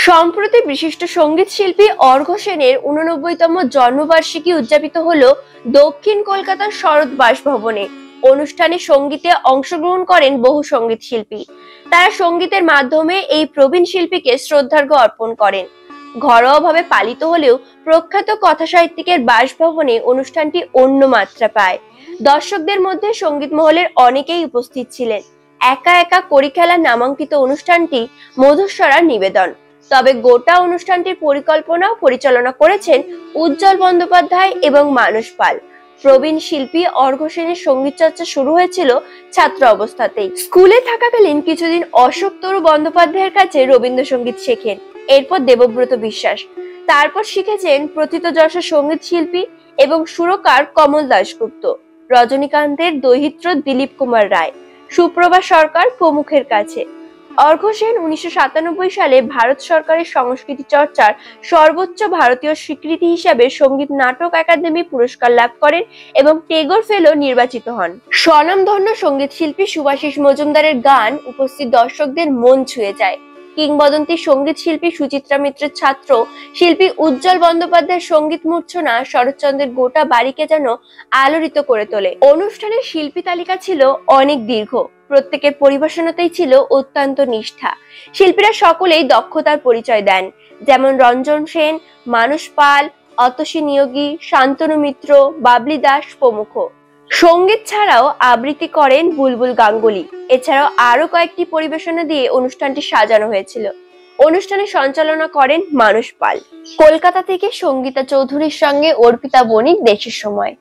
সম্প্রতি বিশিষ্ট সঙ্গীত শিল্পী অর্ঘ্য সেনের ৮৯তম জন্মবার্ষিকী উদযাপিত হলো দক্ষিণ কলকাতার শরৎ বাসভবনে। অনুষ্ঠানে সঙ্গীতে অংশগ্রহণ করেন বহু সঙ্গীত শিল্পী। তারা সঙ্গীতের মাধ্যমে এই প্রবীণ শিল্পীকে শ্রদ্ধার্ঘ্য অর্পণ করেন। ঘরোয়াভাবে পালিত হলেও প্রখ্যাত কথাসাহিত্যিকের বাসভবনে অনুষ্ঠানটি অন্য মাত্রা পায়। দর্শকদের মধ্যে সঙ্গীত মহলের অনেকেই উপস্থিত ছিলেন। একা একা কড়ি খেলার নামাঙ্কিত অনুষ্ঠানটি মধুস্বরার নিবেদন। তবে গোটা অনুষ্ঠানটির পরিকল্পনা ও পরিচালনা করেছেন উজ্জ্বল বন্দ্যোপাধ্যায় এবং মানস পাল। প্রবীণ শিল্পী অর্ঘ্য সেনের সঙ্গীত চর্চা শুরু হয়েছিল ছাত্র অবস্থাতেই। স্কুলে থাকাকালীন কিছুদিন অশোক তরু বন্দ্যোপাধ্যায়ের কাছে রবীন্দ্রসঙ্গীত শেখেন, এরপর দেবব্রত বিশ্বাস। তারপর শিখেছেন প্রথিতযশা সঙ্গীত শিল্পী এবং সুরকার কমল দাশগুপ্ত, রজনীকান্তের দৌহিত্র দিলীপ কুমার রায়, সুপ্রভা সরকার প্রমুখের কাছে। অর্ঘ্য সেন ১৯৯৭ সালে ভারত সরকারের সংস্কৃতি চর্চার সর্বোচ্চ ভারতীয় স্বীকৃতি হিসাবে সঙ্গীত নাটক একাডেমি পুরস্কার লাভ করেন এবং টেগোর ফেলো নির্বাচিত হন। স্বনামধন্য সঙ্গীত শিল্পী শুভাশিস মজুমদারের গান উপস্থিত দর্শকদের মন ছুঁয়ে যায়। কিংবদন্তি সঙ্গীত শিল্পী সুচিত্রা মিত্রের ছাত্র শিল্পী উজ্জ্বল বন্দ্যোপাধ্যায়ের সঙ্গীত মূর্ছনা শরৎচন্দ্রের গোটা বাড়িকে যেন আলোড়িত করে তোলে। অনুষ্ঠানের শিল্পী তালিকা ছিল অনেক দীর্ঘ, প্রত্যেকের পরিবেশনাতেই ছিল অত্যন্ত নিষ্ঠা। শিল্পীরা সকলেই দক্ষতার পরিচয় দেন, যেমন রঞ্জন সেন, মানস পাল, অতসী নিয়োগী, শান্তনু মিত্র, বাবলি দাস প্রমুখ। সঙ্গীত ছাড়াও আবৃত্তি করেন বুলবুল গাঙ্গুলি। এছাড়াও আরো কয়েকটি পরিবেশনা দিয়ে অনুষ্ঠানটি সাজানো হয়েছিল। অনুষ্ঠানে সঞ্চালনা করেন মানস পাল। কলকাতা থেকে সঙ্গীতা চৌধুরীর সঙ্গে অর্পিতা বণিক, দেশের সময়।